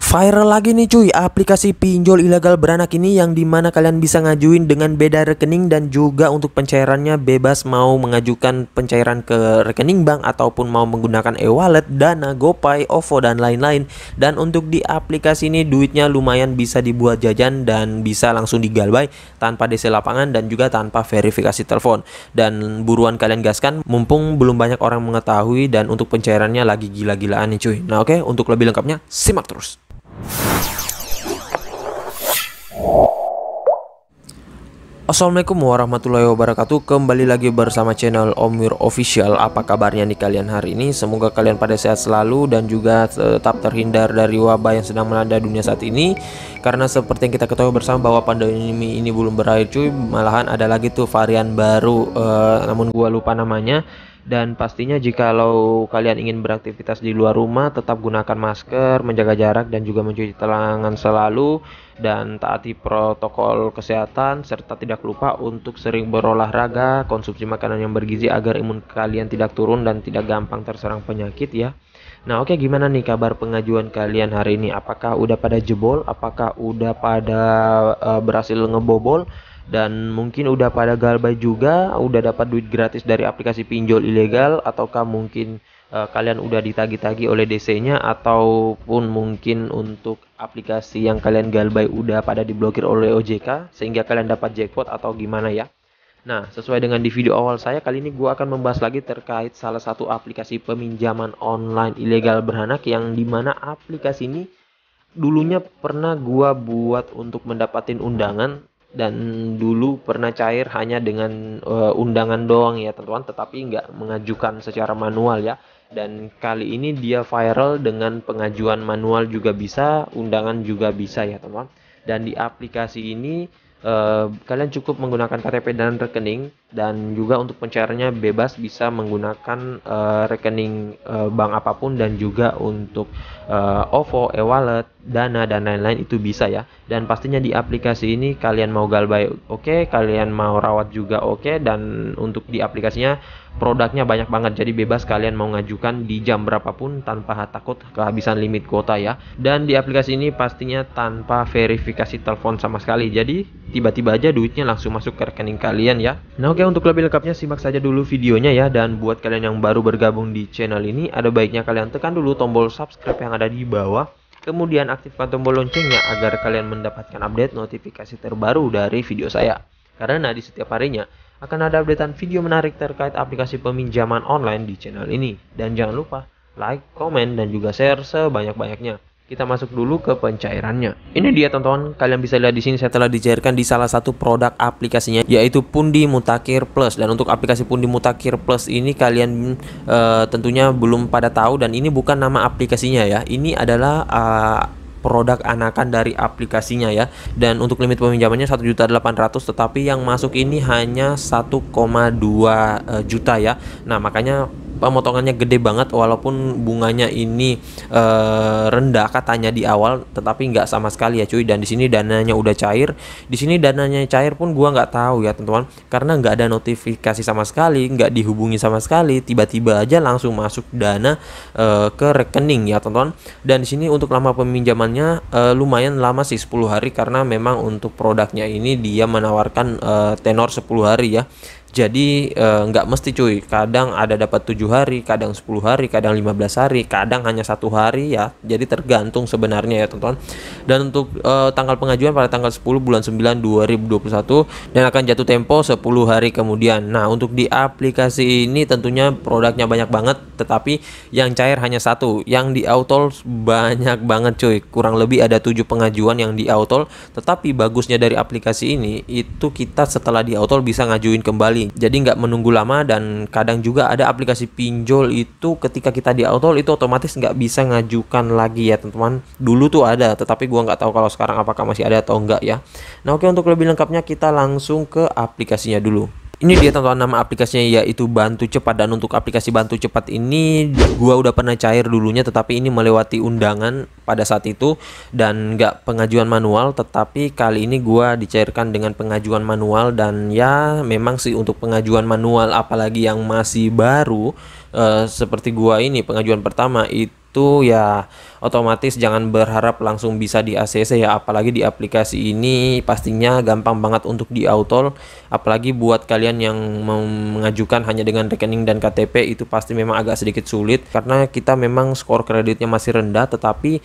Viral lagi nih cuy, aplikasi pinjol ilegal beranak ini yang dimana kalian bisa ngajuin dengan beda rekening dan juga untuk pencairannya bebas mau mengajukan pencairan ke rekening bank ataupun mau menggunakan e-wallet, Dana, GoPay, OVO dan lain-lain. Dan untuk di aplikasi ini duitnya lumayan bisa dibuat jajan dan bisa langsung digalbay tanpa DC lapangan dan juga tanpa verifikasi telepon. Dan buruan kalian gaskan mumpung belum banyak orang mengetahui dan untuk pencairannya lagi gila-gilaan nih cuy. Nah oke, untuk lebih lengkapnya simak terus. Assalamualaikum warahmatullahi wabarakatuh. Kembali lagi bersama channel Om Wir Official. Apa kabarnya nih kalian hari ini? Semoga kalian pada sehat selalu dan juga tetap terhindar dari wabah yang sedang melanda dunia saat ini. Karena seperti yang kita ketahui bersama bahwa pandemi ini belum berakhir cuy. Malahan ada lagi tuh varian baru, namun gua lupa namanya. Dan pastinya jikalau kalian ingin beraktivitas di luar rumah, tetap gunakan masker, menjaga jarak dan juga mencuci tangan selalu, dan taati protokol kesehatan, serta tidak lupa untuk sering berolahraga, konsumsi makanan yang bergizi agar imun kalian tidak turun dan tidak gampang terserang penyakit ya. Nah oke, gimana nih kabar pengajuan kalian hari ini? Apakah udah pada jebol? Apakah udah pada berhasil ngebobol? Dan mungkin udah pada galbay juga, udah dapat duit gratis dari aplikasi pinjol ilegal, ataukah mungkin kalian udah ditagi-tagi oleh DC-nya, ataupun mungkin untuk aplikasi yang kalian galbay udah pada diblokir oleh OJK sehingga kalian dapat jackpot atau gimana ya. Nah, sesuai dengan di video awal saya, kali ini gua akan membahas lagi terkait salah satu aplikasi peminjaman online ilegal beranak yang dimana aplikasi ini dulunya pernah gua buat untuk mendapatin undangan. Dan dulu pernah cair hanya dengan undangan doang ya teman-teman, tetapi nggak mengajukan secara manual ya. Dan kali ini dia viral dengan pengajuan manual juga bisa, undangan juga bisa ya teman-teman. Dan di aplikasi ini kalian cukup menggunakan KTP dan rekening, dan juga untuk pencairannya bebas bisa menggunakan rekening bank apapun, dan juga untuk OVO, e-wallet, Dana dan lain-lain itu bisa ya. Dan pastinya di aplikasi ini kalian mau galbay oke, kalian mau rawat juga oke, dan untuk di aplikasinya produknya banyak banget, jadi bebas kalian mau ngajukan di jam berapapun tanpa takut kehabisan limit kuota ya. Dan di aplikasi ini pastinya tanpa verifikasi telepon sama sekali, jadi tiba-tiba aja duitnya langsung masuk ke rekening kalian ya. Nah oke, untuk lebih lengkapnya simak saja dulu videonya ya. Dan buat kalian yang baru bergabung di channel ini, ada baiknya kalian tekan dulu tombol subscribe yang ada di bawah, kemudian aktifkan tombol loncengnya agar kalian mendapatkan update notifikasi terbaru dari video saya. Karena di setiap harinya akan ada updatean video menarik terkait aplikasi peminjaman online di channel ini. Dan jangan lupa like, komen, dan juga share sebanyak-banyaknya. Kita masuk dulu ke pencairannya. Ini dia teman-teman, kalian bisa lihat di sini saya telah dicairkan di salah satu produk aplikasinya, yaitu Pundi Mutakhir Plus. Dan untuk aplikasi Pundi Mutakhir Plus ini kalian tentunya belum pada tahu, dan ini bukan nama aplikasinya ya. Ini adalah produk anakan dari aplikasinya ya. Dan untuk limit peminjamannya 1.800.000, tetapi yang masuk ini hanya 1,2 juta ya. Nah makanya pemotongannya gede banget, walaupun bunganya ini rendah katanya di awal, tetapi nggak sama sekali ya cuy. Dan di sini dananya udah cair. Di sini dananya cair pun gua nggak tahu ya teman-teman, karena nggak ada notifikasi sama sekali, nggak dihubungi sama sekali, tiba-tiba aja langsung masuk dana ke rekening ya teman-teman. Dan di sini untuk lama peminjamannya lumayan lama sih, 10 hari, karena memang untuk produknya ini dia menawarkan tenor 10 hari ya. Jadi nggak mesti cuy, kadang ada dapat 7 hari, kadang 10 hari, kadang 15 hari, kadang hanya 1 hari ya. Jadi tergantung sebenarnya ya teman-teman. Dan untuk tanggal pengajuan pada tanggal 10 bulan 9 2021, dan akan jatuh tempo 10 hari kemudian. Nah untuk di aplikasi ini tentunya produknya banyak banget, tetapi yang cair hanya satu. Yang di autol banyak banget cuy, kurang lebih ada 7 pengajuan yang di autol. Tetapi bagusnya dari aplikasi ini itu kita setelah di autol bisa ngajuin kembali, jadi nggak menunggu lama. Dan kadang juga ada aplikasi pinjol itu ketika kita di autol itu otomatis nggak bisa ngajukan lagi ya teman-teman. Dulu tuh ada, tetapi gua nggak tahu kalau sekarang apakah masih ada atau enggak ya. Nah oke, untuk lebih lengkapnya kita langsung ke aplikasinya dulu. Ini dia teman-teman, nama aplikasinya yaitu Bantu Cepat. Dan untuk aplikasi Bantu Cepat ini gua udah pernah cair dulunya, tetapi ini melewati undangan pada saat itu dan nggak pengajuan manual. Tetapi kali ini gua dicairkan dengan pengajuan manual, dan ya memang sih untuk pengajuan manual apalagi yang masih baru seperti gua ini pengajuan pertama itu itu ya otomatis jangan berharap langsung bisa di ACC ya, apalagi di aplikasi ini pastinya gampang banget untuk di auto, apalagi buat kalian yang mau mengajukan hanya dengan rekening dan KTP itu pasti memang agak sedikit sulit karena kita memang skor kreditnya masih rendah. Tetapi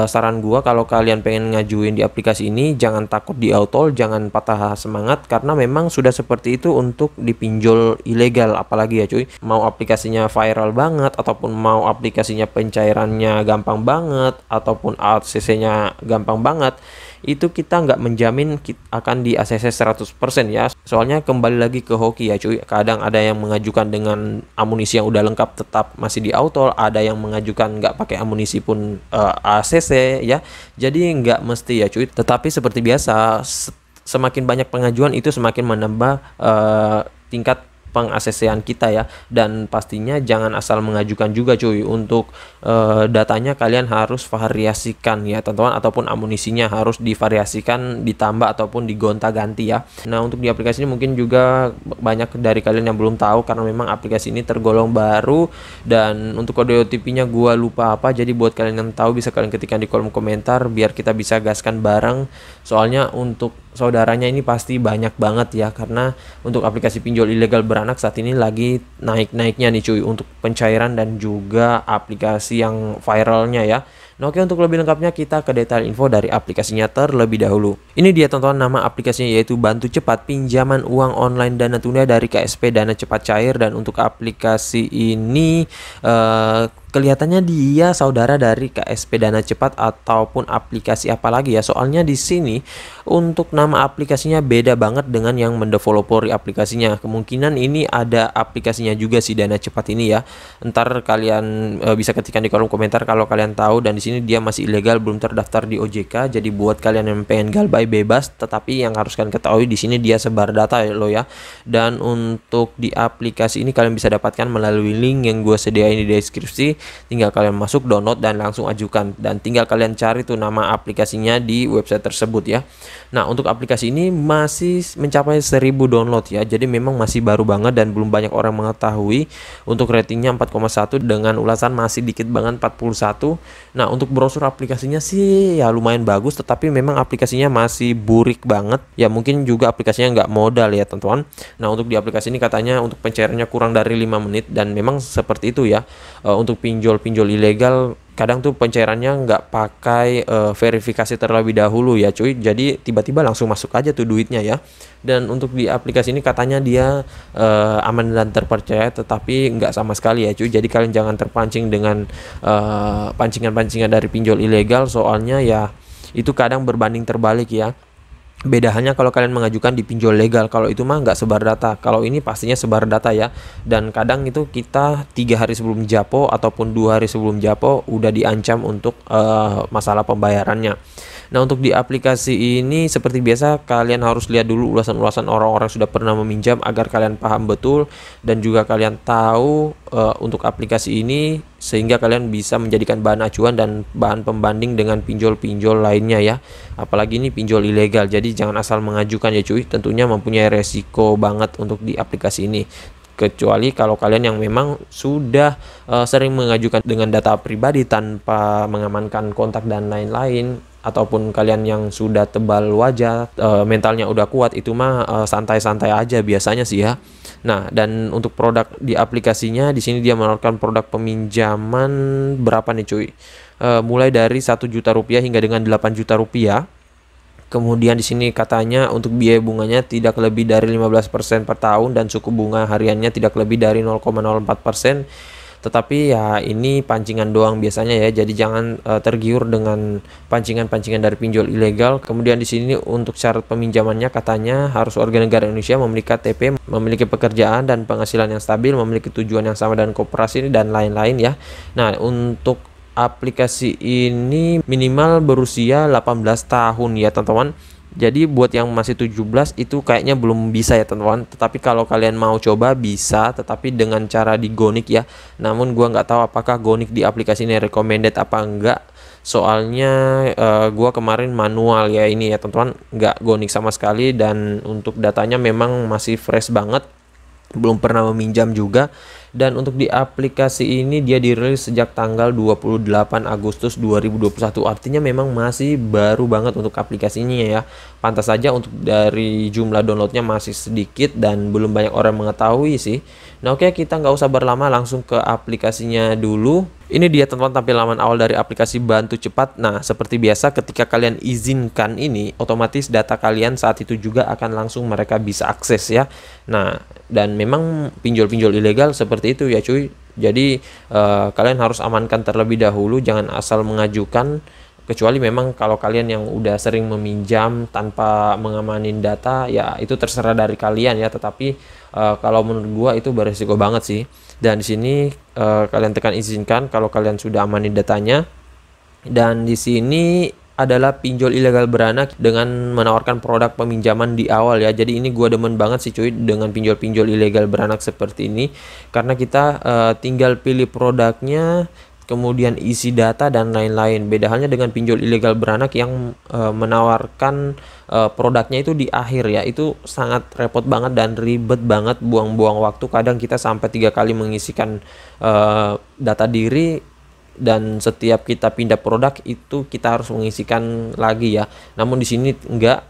saran gua kalau kalian pengen ngajuin di aplikasi ini jangan takut di auto, jangan patah semangat karena memang sudah seperti itu untuk dipinjol ilegal. Apalagi ya cuy, mau aplikasinya viral banget ataupun mau aplikasinya pencairannya gampang banget ataupun ACC-nya gampang banget, itu kita nggak menjamin akan di ACC 100% ya. Soalnya kembali lagi ke hoki ya cuy, kadang ada yang mengajukan dengan amunisi yang udah lengkap tetap masih di auto, ada yang mengajukan nggak pakai amunisi pun ACC ya. Jadi nggak mesti ya cuy, tetapi seperti biasa semakin banyak pengajuan itu semakin menambah tingkat peng-ACC-an kita ya. Dan pastinya jangan asal mengajukan juga cuy, untuk datanya kalian harus variasikan ya teman-teman, ataupun amunisinya harus divariasikan, ditambah ataupun digonta-ganti ya. Nah untuk di aplikasi ini mungkin juga banyak dari kalian yang belum tahu karena memang aplikasi ini tergolong baru, dan untuk kode OTP-nya gua lupa apa, jadi buat kalian yang tahu bisa kalian ketikkan di kolom komentar biar kita bisa gaskan bareng. Soalnya untuk saudaranya ini pasti banyak banget ya, karena untuk aplikasi pinjol ilegal beranak saat ini lagi naik-naiknya nih cuy untuk pencairan dan juga aplikasi yang viralnya ya. Nah oke, untuk lebih lengkapnya kita ke detail info dari aplikasinya terlebih dahulu. Ini dia tonton nama aplikasinya, yaitu Bantu Cepat Pinjaman Uang Online Dana Tunda dari KSP Dana Cepat Cair. Dan untuk aplikasi ini kelihatannya dia saudara dari KSP Dana Cepat ataupun aplikasi apalagi ya. Soalnya di sini untuk nama aplikasinya beda banget dengan yang mendeveloperi aplikasinya. Kemungkinan ini ada aplikasinya juga si Dana Cepat ini ya. Ntar kalian bisa ketikkan di kolom komentar kalau kalian tahu. Dan di sini dia masih ilegal, belum terdaftar di OJK. Jadi buat kalian yang pengen galbay bebas, tetapi yang harus kalian ketahui di sini dia sebar data lo ya. Dan untuk di aplikasi ini kalian bisa dapatkan melalui link yang gue sediain di deskripsi. Tinggal kalian masuk, download, dan langsung ajukan. Dan tinggal kalian cari tuh nama aplikasinya di website tersebut ya. Nah untuk aplikasi ini masih mencapai 1000 download ya. Jadi memang masih baru banget dan belum banyak orang mengetahui. Untuk ratingnya 4,1 dengan ulasan masih dikit banget 41. Nah untuk browser aplikasinya sih ya lumayan bagus, tetapi memang aplikasinya masih burik banget ya. Mungkin juga aplikasinya nggak modal ya teman-teman. Nah untuk di aplikasi ini katanya untuk pencairannya kurang dari 5 menit, dan memang seperti itu ya. Untuk pinjol ilegal kadang tuh pencairannya nggak pakai verifikasi terlebih dahulu ya cuy, jadi tiba-tiba langsung masuk aja tuh duitnya ya. Dan untuk di aplikasi ini katanya dia aman dan terpercaya, tetapi nggak sama sekali ya cuy. Jadi kalian jangan terpancing dengan pancingan-pancingan dari pinjol ilegal, soalnya ya itu kadang berbanding terbalik ya. Beda halnya kalau kalian mengajukan di pinjol legal, kalau itu mah nggak sebar data, kalau ini pastinya sebar data ya. Dan kadang itu kita 3 hari sebelum japo ataupun 2 hari sebelum japo udah diancam untuk masalah pembayarannya. Nah untuk di aplikasi ini seperti biasa kalian harus lihat dulu ulasan-ulasan orang-orang yang sudah pernah meminjam agar kalian paham betul dan juga kalian tahu untuk aplikasi ini, sehingga kalian bisa menjadikan bahan acuan dan bahan pembanding dengan pinjol-pinjol lainnya ya. Apalagi ini pinjol ilegal, jadi jangan asal mengajukan ya cuy. Tentunya mempunyai resiko banget untuk di aplikasi ini, kecuali kalau kalian yang memang sudah sering mengajukan dengan data pribadi tanpa mengamankan kontak dan lain-lain, ataupun kalian yang sudah tebal wajah, mentalnya udah kuat, itu mah santai-santai aja biasanya sih ya. Nah dan untuk produk di aplikasinya di sini dia menawarkan produk peminjaman berapa nih cuy, mulai dari 1 juta rupiah hingga dengan 8 juta rupiah. Kemudian di sini katanya untuk biaya bunganya tidak lebih dari 15% per tahun dan suku bunga hariannya tidak lebih dari 0,04%. Tetapi ya ini pancingan doang biasanya ya. Jadi jangan tergiur dengan pancingan-pancingan dari pinjol ilegal. Kemudian di sini untuk syarat peminjamannya katanya harus warga negara Indonesia, memiliki KTP, memiliki pekerjaan dan penghasilan yang stabil, memiliki tujuan yang sama dan koperasi dan lain-lain ya. Nah untuk aplikasi ini minimal berusia 18 tahun ya teman-teman. Jadi buat yang masih 17 itu kayaknya belum bisa ya teman-teman. Tetapi kalau kalian mau coba bisa, tetapi dengan cara di Gonik ya. Namun gua nggak tahu apakah Gonik di aplikasi ini recommended apa enggak. Soalnya gua kemarin manual ya ini ya teman-teman, nggak Gonik sama sekali. Dan untuk datanya memang masih fresh banget, belum pernah meminjam juga. Dan untuk di aplikasi ini dia dirilis sejak tanggal 28 Agustus 2021. Artinya memang masih baru banget untuk aplikasinya ya. Pantas saja untuk dari jumlah downloadnya masih sedikit dan belum banyak orang mengetahui sih. Nah oke, kita nggak usah berlama, langsung ke aplikasinya dulu. Ini dia teman-teman tampilan awal dari aplikasi Bantu Cepat. Nah, seperti biasa ketika kalian izinkan ini, otomatis data kalian saat itu juga akan langsung mereka bisa akses ya. Nah, dan memang pinjol-pinjol ilegal seperti itu ya cuy. Jadi kalian harus amankan terlebih dahulu, jangan asal mengajukan. Kecuali memang kalau kalian yang udah sering meminjam tanpa mengamanin data, ya itu terserah dari kalian ya. Tetapi kalau menurut gua itu beresiko banget sih. Dan di sini kalian tekan izinkan kalau kalian sudah amanin datanya. Dan di sini adalah pinjol ilegal beranak dengan menawarkan produk peminjaman di awal ya. Jadi ini gua demen banget sih cuy dengan pinjol-pinjol ilegal beranak seperti ini, karena kita tinggal pilih produknya, kemudian isi data dan lain-lain. Beda halnya dengan pinjol ilegal beranak yang menawarkan produknya itu di akhir ya. Itu sangat repot banget dan ribet banget, buang-buang waktu. Kadang kita sampai 3 kali mengisikan data diri, dan setiap kita pindah produk itu kita harus mengisikan lagi ya. Namun di sini enggak,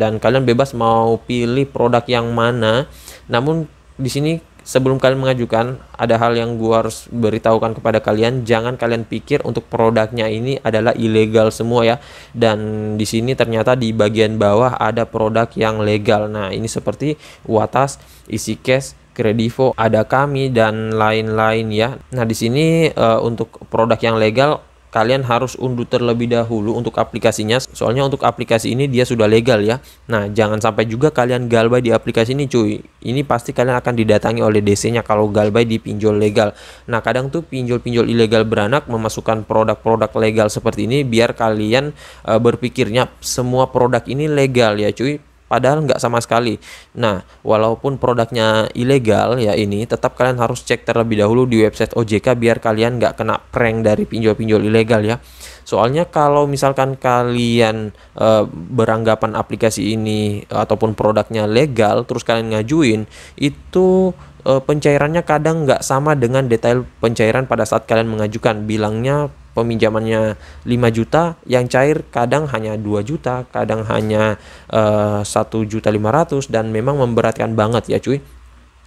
dan kalian bebas mau pilih produk yang mana. Namun di sini sebelum kalian mengajukan, ada hal yang gua harus beritahukan kepada kalian. Jangan kalian pikir untuk produknya ini adalah ilegal semua ya. Dan di sini ternyata di bagian bawah ada produk yang legal. Nah, ini seperti Watas, EasyCash, Kredivo, ada Kami dan lain-lain ya. Nah, di sini untuk produk yang legal kalian harus unduh terlebih dahulu untuk aplikasinya, soalnya untuk aplikasi ini dia sudah legal ya. Nah, jangan sampai juga kalian galbay di aplikasi ini cuy. Ini pasti kalian akan didatangi oleh DC-nya kalau galbay di pinjol legal. Nah, kadang tuh pinjol-pinjol ilegal beranak memasukkan produk-produk legal seperti ini biar kalian berpikirnya semua produk ini legal ya cuy. Padahal nggak sama sekali. Nah, walaupun produknya ilegal ya, ini tetap kalian harus cek terlebih dahulu di website OJK biar kalian nggak kena prank dari pinjol-pinjol ilegal ya. Soalnya kalau misalkan kalian beranggapan aplikasi ini ataupun produknya legal, terus kalian ngajuin, itu pencairannya kadang nggak sama dengan detail pencairan pada saat kalian mengajukan. Bilangnya peminjamannya 5 juta, yang cair kadang hanya 2 juta, kadang hanya 1.500.000, dan memang memberatkan banget ya cuy.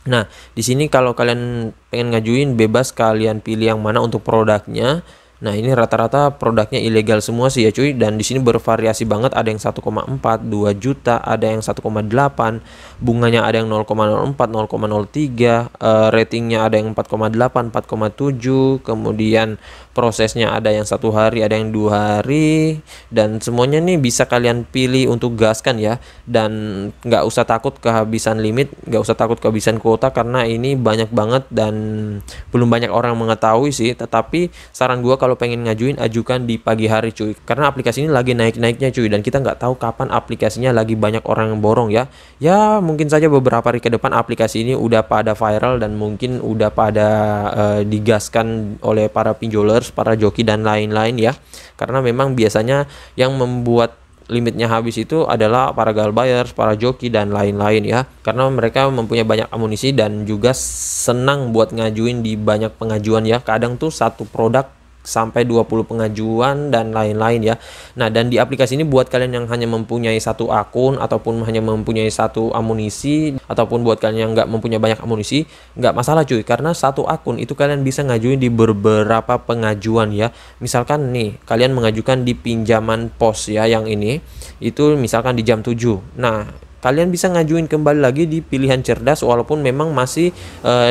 Nah, di sini kalau kalian pengen ngajuin, bebas kalian pilih yang mana untuk produknya. Nah, ini rata-rata produknya ilegal semua sih ya cuy, dan di sini bervariasi banget, ada yang 1,4, 2 juta, ada yang 1,8, bunganya ada yang 0,04, 0,03, ratingnya ada yang 4,8, 4,7, kemudian prosesnya ada yang 1 hari, ada yang 2 hari, dan semuanya nih bisa kalian pilih untuk gaskan ya. Dan nggak usah takut kehabisan limit, nggak usah takut kehabisan kuota, karena ini banyak banget dan belum banyak orang mengetahui sih. Tetapi saran gua kalau pengen ngajuin, ajukan di pagi hari cuy, karena aplikasi ini lagi naik-naiknya cuy, dan kita nggak tahu kapan aplikasinya lagi banyak orang yang borong ya. Ya mungkin saja beberapa hari ke depan aplikasi ini udah pada viral dan mungkin udah pada digaskan oleh para pinjolers, para joki dan lain-lain ya. Karena memang biasanya yang membuat limitnya habis itu adalah para galbayers, para joki dan lain-lain ya. Karena mereka mempunyai banyak amunisi dan juga senang buat ngajuin di banyak pengajuan ya. Kadang tuh satu produk sampai 20 pengajuan dan lain-lain ya. Nah, dan di aplikasi ini buat kalian yang hanya mempunyai satu akun ataupun hanya mempunyai satu amunisi, ataupun buat kalian yang nggak mempunyai banyak amunisi, nggak masalah cuy, karena satu akun itu kalian bisa ngajuin di beberapa pengajuan ya. Misalkan nih kalian mengajukan di pinjaman pos ya, yang ini itu misalkan di jam 7. Nah, kalian bisa ngajuin kembali lagi di pilihan cerdas walaupun memang masih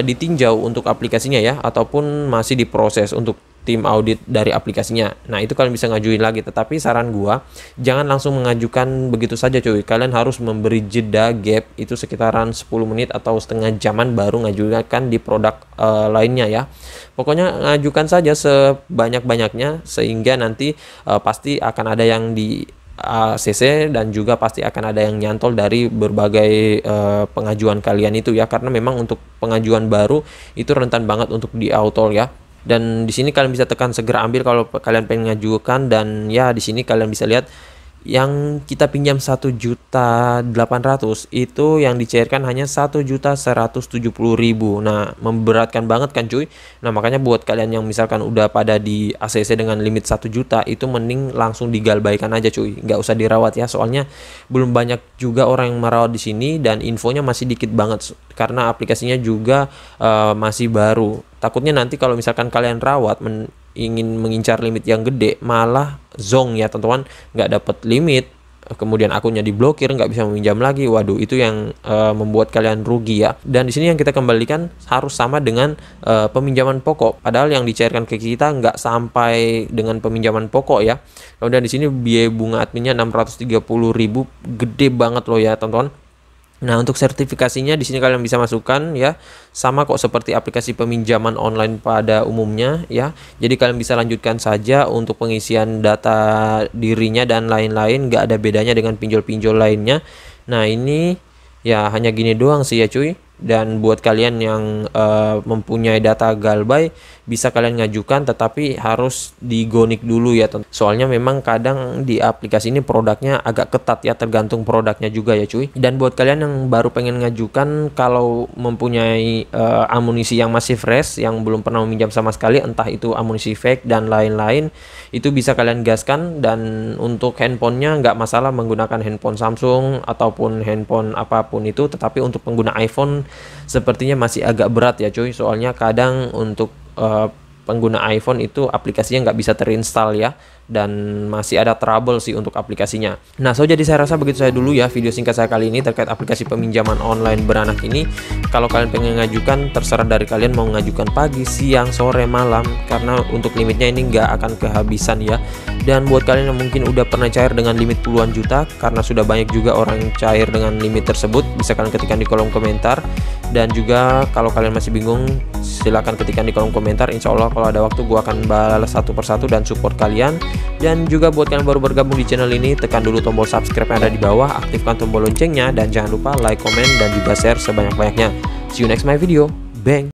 ditinjau untuk aplikasinya ya, ataupun masih diproses untuk tim audit dari aplikasinya. Nah, itu kalian bisa ngajuin lagi. Tetapi saran gua, jangan langsung mengajukan begitu saja cuy. Kalian harus memberi jeda gap itu sekitaran 10 menit atau setengah jaman baru ngajukan di produk lainnya ya. Pokoknya ngajukan saja sebanyak-banyaknya sehingga nanti pasti akan ada yang di ACC dan juga pasti akan ada yang nyantol dari berbagai pengajuan kalian itu ya, karena memang untuk pengajuan baru itu rentan banget untuk di auto ya. Dan di sini kalian bisa tekan segera ambil kalau kalian pengen ngajukan, dan ya di sini kalian bisa lihat yang kita pinjam 1.800.000 itu yang dicairkan hanya 1.170.000. Nah, memberatkan banget kan cuy. Nah, makanya buat kalian yang misalkan udah pada di ACC dengan limit 1 juta, itu mending langsung digalbaikan aja cuy, nggak usah dirawat ya, soalnya belum banyak juga orang yang merawat di sini dan infonya masih dikit banget karena aplikasinya juga masih baru. Takutnya nanti kalau misalkan kalian rawat ingin mengincar limit yang gede, malah zonk ya teman-teman, nggak dapat limit, kemudian akunnya diblokir, nggak bisa meminjam lagi. Waduh, itu yang membuat kalian rugi ya. Dan di sini yang kita kembalikan harus sama dengan peminjaman pokok, padahal yang dicairkan ke kita nggak sampai dengan peminjaman pokok ya. Kemudian di sini biaya bunga adminnya 630.000, gede banget loh ya teman-teman. Nah, untuk sertifikasinya di sini kalian bisa masukkan ya, sama kok seperti aplikasi peminjaman online pada umumnya ya. Jadi kalian bisa lanjutkan saja untuk pengisian data dirinya dan lain-lain, nggak ada bedanya dengan pinjol-pinjol lainnya. Nah, ini ya hanya gini doang sih ya cuy. Dan buat kalian yang mempunyai data Galbay, bisa kalian ngajukan, tetapi harus digonik dulu ya. Soalnya memang kadang di aplikasi ini produknya agak ketat ya, tergantung produknya juga ya cuy. Dan buat kalian yang baru pengen ngajukan, kalau mempunyai amunisi yang masih fresh, yang belum pernah meminjam sama sekali, entah itu amunisi fake dan lain-lain, itu bisa kalian gaskan. Dan untuk handphonenya nggak masalah menggunakan handphone Samsung ataupun handphone apapun itu, tetapi untuk pengguna iPhone sepertinya masih agak berat ya cuy, soalnya kadang untuk pengguna iPhone itu aplikasinya nggak bisa terinstall ya, dan masih ada trouble sih untuk aplikasinya. Nah, so jadi saya rasa begitu saya dulu ya video singkat saya kali ini terkait aplikasi peminjaman online beranak ini. Kalau kalian pengen ngajukan, terserah dari kalian mau ngajukan pagi, siang, sore, malam, karena untuk limitnya ini nggak akan kehabisan ya. Dan buat kalian yang mungkin udah pernah cair dengan limit puluhan juta, karena sudah banyak juga orang yang cair dengan limit tersebut, bisa kalian ketikkan di kolom komentar. Dan juga kalau kalian masih bingung, silahkan ketikkan di kolom komentar. Insya Allah kalau ada waktu gua akan balas satu persatu dan support kalian. Dan juga buat kalian baru bergabung di channel ini, tekan dulu tombol subscribe yang ada di bawah, aktifkan tombol loncengnya, dan jangan lupa like, komen, dan juga share sebanyak-banyaknya. See you next my video. Bang.